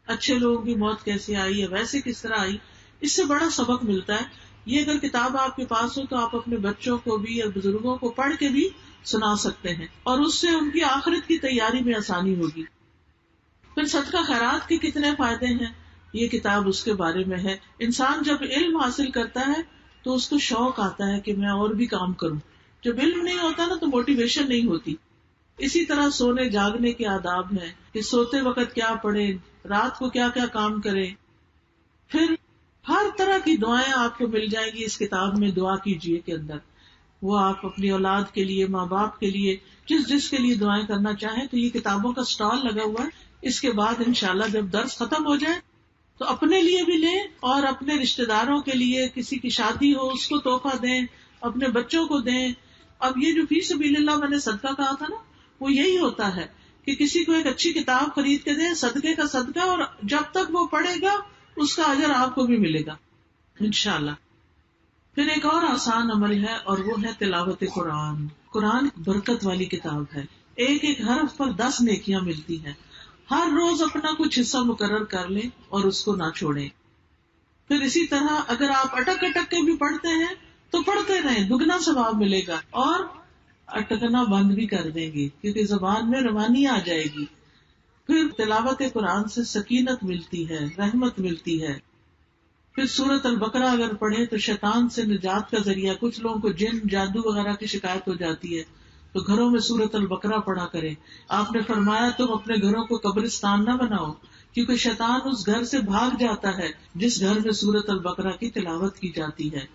اچھے لوگوں کی موت کیسے آئی یا ویسے کس طرح آئی. اس سے بڑا سبق ملتا ہے. یہ اگر کتاب آپ کے پاس ہو تو آپ اپنے بچوں کو بھی یا بزرگوں کو پڑھ کے بھی سنا سکتے ہیں، اور اس سے ان کی آخرت کی تیاری میں آسانی ہوگی. پھر صدقہ خیرات کے کتنے فائدے ہیں، یہ کتاب اس کے بارے میں ہے. انسان جب علم حاصل کرتا ہے تو اس کو شوق آتا ہے کہ میں اور بھی کام کروں. جب علم نہیں ہوتا نا تو موٹیویشن نہیں ہوتی. اسی طرح سونے جاگنے کے آداب ہیں کہ سوتے وقت کیا پڑھیں، رات کو کیا کیا کام کریں. پھر ہر طرح کی دعائیں آپ کو مل جائیں گی اس کتاب میں. دعا کیجیے کے اندر وہ آپ اپنی اولاد کے لیے، ماں باپ کے لیے، جس کے لیے دعائیں کرنا چاہیں. تو یہ کتابوں کا سٹال لگا ہوا ہے. اس کے بعد انشاءاللہ جب درس ختم ہو جائے تو اپنے لیے بھی لیں اور اپنے رشتہ داروں کے لیے، کسی کی شادی ہو اس کو تحفہ دیں، اپنے بچوں کو دیں. اب یہ جو فی سبیل اللہ میں نے صدقہ کہا تھا نا، وہ یہی ہوتا ہے کہ کسی کو ایک اچھی کتاب خرید کے دیں، صدقے کا صدقہ، اور جب تک وہ پڑھے گا اس کا اجر آپ کو بھی ملے گا انشاءاللہ. پھر ایک اور آسان عمل ہے اور وہ ہے تلاوت قرآن. قرآن برکت والی کتاب ہے. ایک ایک حرف پر 10 نیکیاں ملتی ہیں. ہر روز اپنا کچھ حصہ مقرر کر لیں اور اس کو نہ چھوڑیں. پھر اسی طرح اگر آپ اٹک اٹک کے بھی پڑھتے ہیں تو پڑھتے رہیں، دگنا ثواب ملے گا. اور اٹکنا بند بھی کر دیں گے کیونکہ زبان میں روانی آ جائے گی. پھر تلاوت قرآن سے سکینت ملتی ہے، رحمت ملتی ہے. پھر سورۃ البقرہ اگر پڑھیں تو شیطان سے نجات کا ذریعہ. کچھ لوگوں کو جن جادو وغیرہ کی شکایت ہو جاتی ہے تو گھروں میں سورۃ البقرہ پڑھا کریں. آپ نے فرمایا تم اپنے گھروں کو قبرستان نہ بناؤ، کیونکہ شیطان اس گھر سے بھاگ جاتا ہے جس گھر میں سورۃ البقرہ کی تلاوت کی جاتی ہے.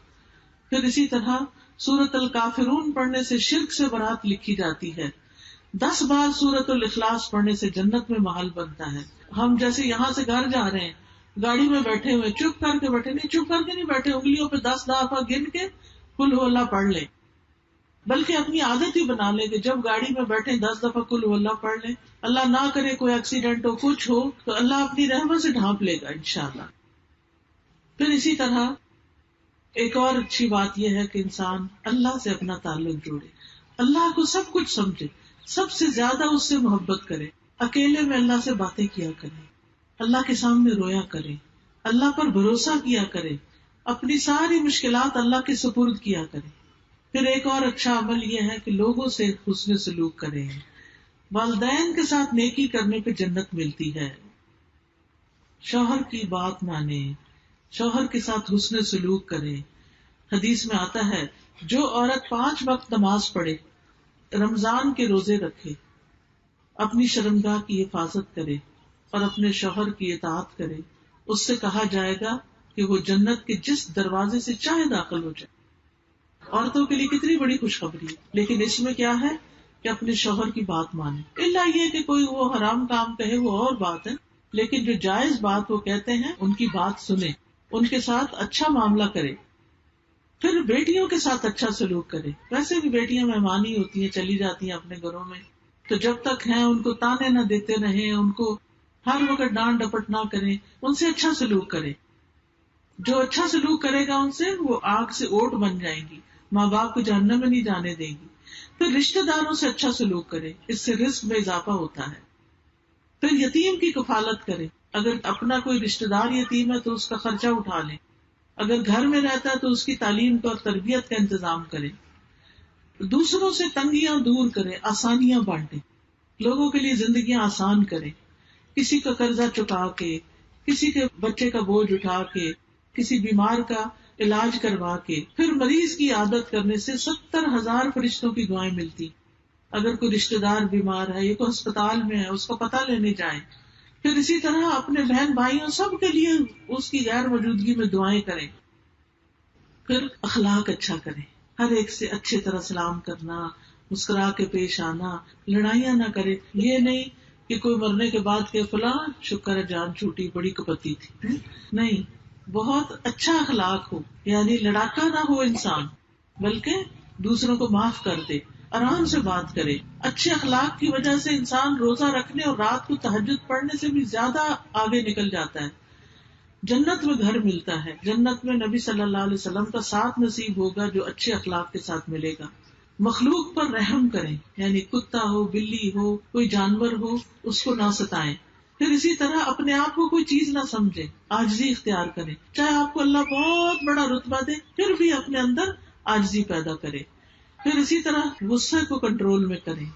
پھر اسی طرح سورۃ الکافرون پڑھنے سے شرک سے برات لکھی جاتی ہے. 10 بار سورۃ الاخلاص پڑھنے سے جنت میں محل بنتا ہے. ہم جیسے یہاں سے گھر جا رہے ہیں، گاڑی میں بیٹھے ہوئے چپ کر کے بیٹھے، نہیں چپ کر کے نہیں بیٹھے، انگلیوں پہ 10 دفعہ گن کے قل ہو اللہ پڑھ لیں. بلکہ اپنی عادت ہی بنا لیں کہ جب گاڑی میں بیٹھے 10 دفعہ قل ہو اللہ پڑھ لیں. اللہ نہ کرے کوئی ایکسیڈنٹ ہو، کچھ ہو، تو اللہ اپنی رحمت سے ڈھانپ لے گا انشاءاللہ. پھر اسی طرح ایک اور اچھی بات یہ ہے کہ انسان اللہ سے اپنا تعلق جوڑے، اللہ کو سب کچھ سمجھے، سب سے زیادہ اس سے محبت کرے. اکیلے میں اللہ سے باتیں کیا کرے، اللہ کے سامنے رویا کرے، اللہ پر بھروسہ کیا کرے، اپنی ساری مشکلات اللہ کے سپرد کیا کرے. پھر ایک اور اچھا عمل یہ ہے کہ لوگوں سے حسن سلوک کریں. والدین کے ساتھ نیکی کرنے پہ جنت ملتی ہے. شوہر کی بات مانے، شوہر کے ساتھ حسن سلوک کرے. حدیث میں آتا ہے جو عورت 5 وقت نماز پڑھے، رمضان کے روزے رکھے، اپنی شرمگاہ کی حفاظت کرے اور اپنے شوہر کی اطاعت کرے، اس سے کہا جائے گا کہ وہ جنت کے جس دروازے سے چاہے داخل ہو جائے. عورتوں کے لیے کتنی بڑی خوشخبری ہے. لیکن اس میں کیا ہے کہ اپنے شوہر کی بات مانے. الا یہ کہ کوئی وہ حرام کام کہے وہ اور بات ہے، لیکن جو جائز بات وہ کہتے ہیں ان کی بات سنیں، ان کے ساتھ اچھا معاملہ کرے. پھر بیٹیوں کے ساتھ اچھا سلوک کرے. ویسے بھی بیٹیاں مہمان ہی ہوتی ہیں، چلی جاتی ہیں اپنے گھروں میں، تو جب تک ہیں ان کو تانے نہ دیتے رہیں، ان کو ہر وقت ڈانٹ ڈپٹ نہ کریں، ان سے اچھا سلوک کرے. جو اچھا سلوک کرے گا ان سے، وہ آگ سے اوٹ بن جائیں گی، ماں باپ کو جہنم میں نہیں جانے دے گی. پھر رشتہ داروں سے اچھا سلوک کرے، اس سے رزق میں اضافہ ہوتا ہے. پھر یتیم کی کفالت کرے. اگر اپنا کوئی رشتہ دار یتیم ہے تو اس کا خرچہ اٹھا لے. اگر گھر میں رہتا ہے تو اس کی تعلیم کا اور تربیت کا انتظام کرے. دوسروں سے تنگیاں دور کرے، آسانیاں بانٹے، لوگوں کے لیے زندگیاں آسان کرے. کسی کا قرضہ چکا کے، کسی کے بچے کا بوجھ اٹھا کے، کسی بیمار کا علاج کروا کے. پھر مریض کی عادت کرنے سے 70,000 فرشتوں کی دعائیں ملتی. اگر کوئی رشتہ دار بیمار ہے یا کوئی ہسپتال میں ہے، اس کو پتہ لینے جائیں پھر اسی طرح اپنے بہن بھائیوں سب کے لیے اس کی غیر موجودگی میں دعائیں کریں. پھر اخلاق اچھا کریں، ہر ایک سے اچھی طرح سلام کرنا، مسکرا کے پیش آنا، لڑائیاں نہ کرے. یہ نہیں کہ کوئی مرنے کے بعد کہ فلاں شکر ہے جان چھوٹی، بڑی کپتی تھی. نہیں، بہت اچھا اخلاق ہو، یعنی لڑاکا نہ ہو انسان، بلکہ دوسروں کو معاف کر دے، آرام سے بات کرے. اچھے اخلاق کی وجہ سے انسان روزہ رکھنے اور رات کو تہجد پڑھنے سے بھی زیادہ آگے نکل جاتا ہے. جنت میں گھر ملتا ہے، جنت میں نبی صلی اللہ علیہ وسلم کا ساتھ نصیب ہوگا جو اچھے اخلاق کے ساتھ ملے گا. مخلوق پر رحم کریں، یعنی کتا ہو، بلی ہو، کوئی جانور ہو، اس کو نہ ستائیں. پھر اسی طرح اپنے آپ کو کوئی چیز نہ سمجھے، عاجزی اختیار کریں. چاہے آپ کو اللہ بہت بڑا رتبہ دے، پھر بھی اپنے اندر عاجزی پیدا کرے. پھر اسی طرح غصے کو کنٹرول میں کریں،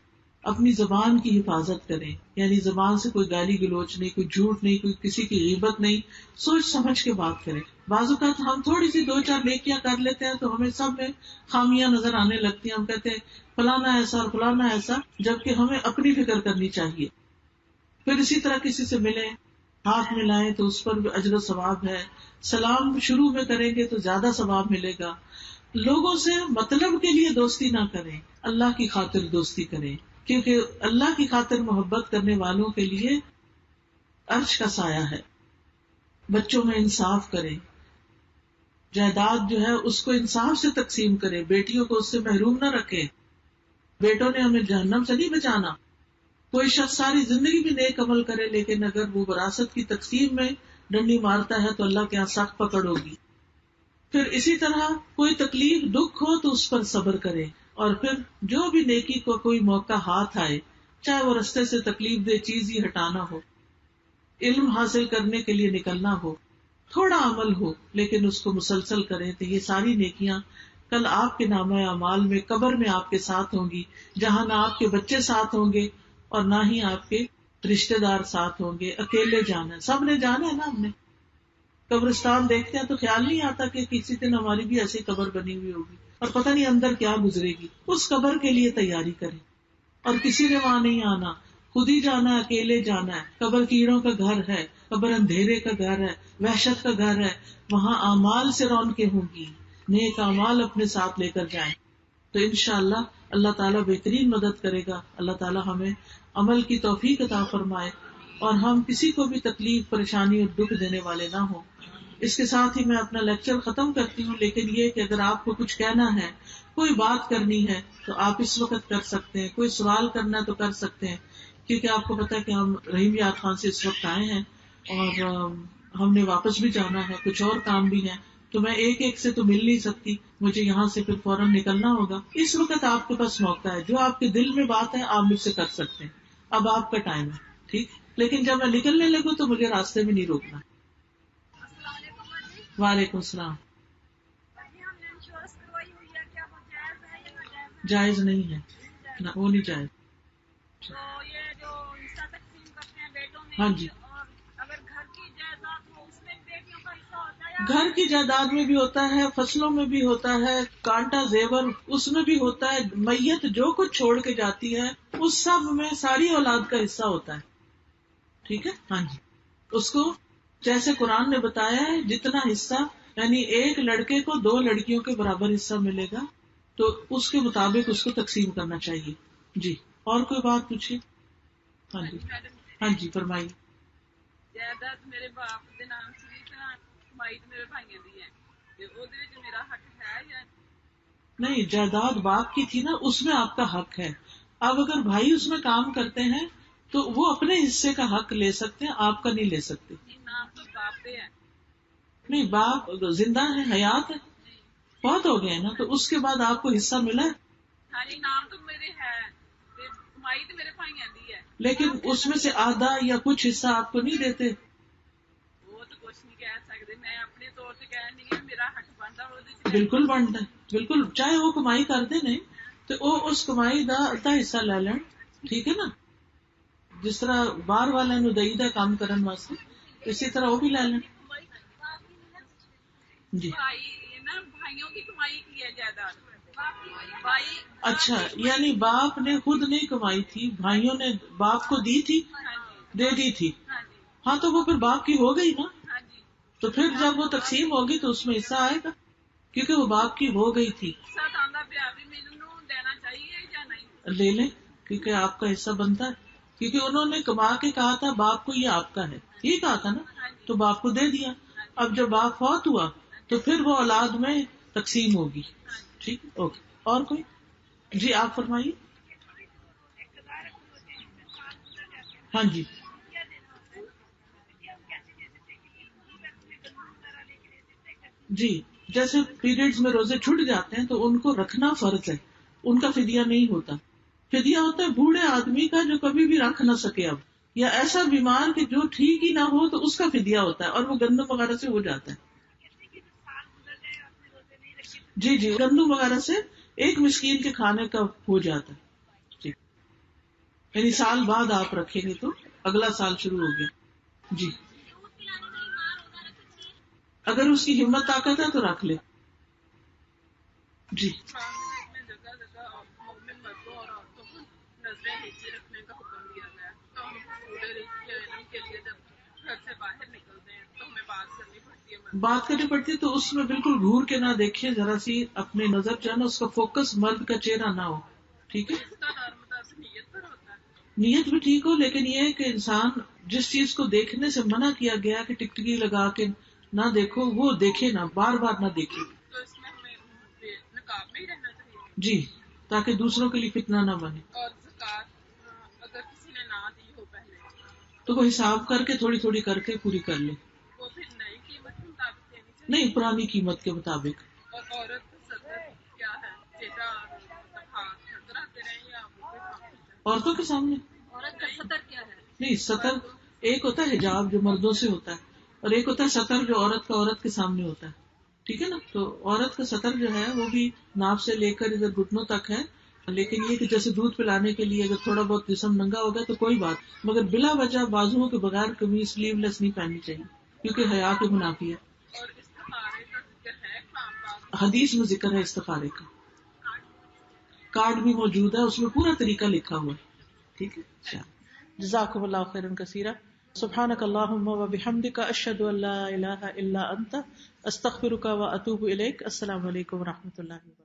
اپنی زبان کی حفاظت کریں، یعنی زبان سے کوئی گالی گلوچ نہیں، کوئی جھوٹ نہیں، کوئی کسی کی غیبت نہیں، سوچ سمجھ کے بات کریں. بعض اوقات ہم تھوڑی سی دو چار نیکیاں کر لیتے ہیں تو ہمیں سب میں خامیاں نظر آنے لگتی ہیں. ہم کہتے ہیں فلانا ایسا اور فلانا ایسا، جبکہ ہمیں اپنی فکر کرنی چاہیے. پھر اسی طرح کسی سے ملیں، ہاتھ ملائیں تو اس پر بھی اجر و ثواب ہے. سلام شروع میں کریں گے تو زیادہ ثواب ملے گا. لوگوں سے مطلب کے لیے دوستی نہ کریں، اللہ کی خاطر دوستی کریں، کیونکہ اللہ کی خاطر محبت کرنے والوں کے لیے عرش کا سایہ ہے. بچوں میں انصاف کریں، جائیداد جو ہے اس کو انصاف سے تقسیم کریں، بیٹیوں کو اس سے محروم نہ رکھیں. بیٹوں نے ہمیں جہنم سے نہیں بچانا. کوئی شخص ساری زندگی بھی نیک عمل کرے لیکن اگر وہ وراثت کی تقسیم میں ڈنڈی مارتا ہے تو اللہ کے یہاں سخت پکڑ ہوگی. پھر اسی طرح کوئی تکلیف دکھ ہو تو اس پر صبر کرے، اور پھر جو بھی نیکی کو کوئی موقع ہاتھ آئے، چاہے وہ رستے سے تکلیف دہ چیز ہی ہٹانا ہو، علم حاصل کرنے کے لیے نکلنا ہو، تھوڑا عمل ہو لیکن اس کو مسلسل کریں، تو یہ ساری نیکیاں کل آپ کے نامہ اعمال میں قبر میں آپ کے ساتھ ہوں گی، جہاں نہ آپ کے بچے ساتھ ہوں گے اور نہ ہی آپ کے رشتے دار ساتھ ہوں گے. اکیلے جانا ہے، سب نے جانا ہے نا. ہم نے قبرستان دیکھتے ہیں تو خیال نہیں آتا کہ کسی دن ہماری بھی ایسی قبر بنی ہوئی ہوگی اور پتہ نہیں اندر کیا گزرے گی. اس قبر کے لیے تیاری کریں، اور کسی نے وہاں نہیں آنا، خود ہی جانا ہے، اکیلے جانا ہے. قبر کیڑوں کا گھر ہے، قبر اندھیرے کا گھر ہے، وحشت کا گھر ہے. وہاں اعمال سے رونقیں ہوں گی، نیک اعمال اپنے ساتھ لے کر جائیں تو انشاءاللہ اللہ تعالیٰ بہترین مدد کرے گا. اللہ تعالیٰ ہمیں عمل کی توفیق عطا فرمائے اور ہم کسی کو بھی تکلیف، پریشانی اور دکھ دینے والے نہ ہوں. اس کے ساتھ ہی میں اپنا لیکچر ختم کرتی ہوں، لیکن یہ کہ اگر آپ کو کچھ کہنا ہے، کوئی بات کرنی ہے تو آپ اس وقت کر سکتے ہیں. کوئی سوال کرنا ہے تو کر سکتے ہیں، کیونکہ آپ کو پتا ہے کہ ہم رحیم یاد خان سے اس وقت آئے ہیں اور ہم نے واپس بھی جانا ہے، کچھ اور کام بھی ہے، تو میں ایک ایک سے تو مل نہیں سکتی، مجھے یہاں سے پھر فوراً نکلنا ہوگا. اس وقت آپ کے پاس موقع ہے، جو آپ کے دل میں بات ہے آپ مجھ سے کر سکتے ہیں. اب آپ کا ٹائم ہے، ٹھیک. لیکن جب میں نکلنے لگوں تو مجھے راستے میں نہیں روکنا. وعلیکم السلام. جائز نہیں ہے، نہ وہ نہیں جائز. ہاں جی، گھر کی جائیداد میں بھی ہوتا ہے، فصلوں میں بھی ہوتا ہے، کانٹا زیور اس میں بھی ہوتا ہے. میت جو کچھ چھوڑ کے جاتی ہے اس سب میں ساری اولاد کا حصہ ہوتا ہے. ٹھیک ہے، ہاں جی. اس کو جیسے قرآن نے بتایا ہے جتنا حصہ، یعنی ایک لڑکے کو 2 لڑکیوں کے برابر حصہ ملے گا تو اس کے مطابق اس کو تقسیم کرنا چاہیے. جی، اور کوئی بات پوچھیے. ہاں جی، ہاں جی، فرمائیے. جائیداد میرے باپ کے نام سے کمائی تو میرے بھائیوں دی ہے، میرا حق ہے یا نہیں؟ جائیداد باپ کی تھی نا، اس میں آپ کا حق ہے. اب اگر بھائی اس میں کام کرتے ہیں تو وہ اپنے حصے کا حق لے سکتے ہیں، آپ کا نہیں لے سکتے. نام تو باپ پہ ہے. نہیں، باپ زندہ ہے، حیات ہے، بہت ہو گئے نا، تو اس کے بعد آپ کو حصہ ملا ہے. ہاں جی، نام تو میرے ہے، کمائی تو میرے بھائیوں دی ہے، لیکن اس میں سے آدھا یا کچھ حصہ آپ کو نہیں دیتے. وہ تو کچھ نہیں کہہ سکتے. میں اپنے طور سے کہہ نہیں ہے، میرا حق بنتا ہے. بالکل بنتا ہے، بالکل. چاہے وہ کمائی کرتے نہیں تو وہ اس کمائی کا آدھا حصہ لے لیں، ٹھیک ہے نا. جس طرح باہر والے نو دئی دا کام کرن واسطے، اسی طرح وہ بھی لے لیں. جی، بھائیوں کی کمائی کی ہے جائیداد. بھائی اچھا، یعنی باپ نے خود نہیں کمائی تھی، بھائیوں نے باپ کو دی تھی، دے دی تھی. ہاں تو وہ پھر باپ کی ہو گئی نا، ہاں جی، تو پھر جب وہ تقسیم ہوگی تو اس میں حصہ آئے گا، کیونکہ وہ باپ کی ہو گئی تھی. ساتھ آندہ پیا بھی مینوں دینا چاہیے یا نہیں؟ لے لیں، کیونکہ آپ کا حصہ بنتا ہے، کیونکہ انہوں نے کما کے کہا تھا باپ کو یہ آپ کا ہے، یہ کہا تھا نا، ہاں جی، تو باپ کو دے دیا. اب جب باپ فوت ہوا تو پھر وہ اولاد میں تقسیم ہوگی. ہاں جی. ٹھیک، اوکے. اور کوئی؟ جی آپ فرمائیے. ہاں جی. جی، جیسے پیریڈز میں روزے چھوٹ جاتے ہیں تو ان کو رکھنا فرض ہے، ان کا فدیہ نہیں ہوتا. فدیہ ہوتا ہے بوڑھے آدمی کا جو کبھی بھی رکھ نہ سکے اب، یا ایسا بیمار کہ جو ٹھیک ہی نہ ہو تو اس کا فدیہ ہوتا ہے، اور وہ گندم وغیرہ سے ہو جاتا ہے. جی جی، گندم وغیرہ سے ایک مسکین کے کھانے کا ہو جاتا ہے. جی، یعنی سال بعد آپ رکھیں گے تو اگلا سال شروع ہو گیا. جی، اگر اس کی ہمت طاقت ہے تو رکھ لے. جی میں جگہ جگہ مومن مردوں اور عورتوں کو نظریں نیچے رکھنے کا حکم دیا گیا ہے، تو ہم پورے علم کے لیے جب گھر سے باہر نکلتے ہیں تو ہمیں بات کرنی پڑتی ہے. بات کرنی پڑتی ہے تو اس میں بالکل گھور کے نہ دیکھیں، ذرا سی اپنی نظر جو ہے نا اس کا فوکس مرد کا چہرہ نہ ہو. ٹھیک ہے، اس کا دار مدار نیت پر ہوتا ہے. نیت بھی ٹھیک ہو، لیکن یہ ہے کہ انسان جس چیز کو دیکھنے سے منع کیا گیا کہ ٹکٹکی لگا کے نہ دیکھو، وہ دیکھے نہ، بار بار نہ دیکھے. تو اس میں ہمیں نقاب میں ہی رہنا چاہیے. جی، تاکہ دوسروں کے لیے فتنہ نہ بنے. اور زکوٰۃ اگر کسی نے نہ دی ہو پہلے تو وہ حساب کر کے تھوڑی تھوڑی کر کے پوری کر لے. وہ پھر نئی قیمت کے مطابق دینی چاہیے. نہیں، پرانی قیمت کے مطابق. اور عورت کا سطر کیا ہے؟ چہرہ اور ہاتھ نظر آتے رہے یا وہ کوئی کام نہیں کرتا؟ عورتوں کے سامنے عورت کا سطر کیا ہے؟ نہیں، سطر ایک ہوتا ہے حجاب جو مردوں سے ہوتا ہے، اور ایک ہوتا ہے سطر جو عورت کا عورت کے سامنے ہوتا ہے. ٹھیک ہے نا، تو عورت کا سطر جو ہے وہ بھی ناپ سے لے کر ادھر گھٹنوں تک ہے، لیکن یہ کہ جیسے دودھ پلانے کے لیے اگر تھوڑا بہت جسم ننگا ہوگا تو کوئی بات، مگر بلا وجہ بازوؤں کے بغیر قمیض سلیو لیس نہیں پہننی چاہیے، کیونکہ حیا کے منافی ہے. اور استخارے کا ذکر ہے کلام پاک؟ حدیث میں ذکر ہے استخارے کا، کارڈ بھی موجود ہے، اس میں پورا طریقہ لکھا ہوا ہے. ٹھیک ہے، جزاکم اللہ خیرا کثیرا. سبحانک اللہم و بحمدک، اشہد ان لا الہ الا انت، استغفرک و اتوب الیک. السلام علیکم و رحمۃ اللہ وبرکاتہ.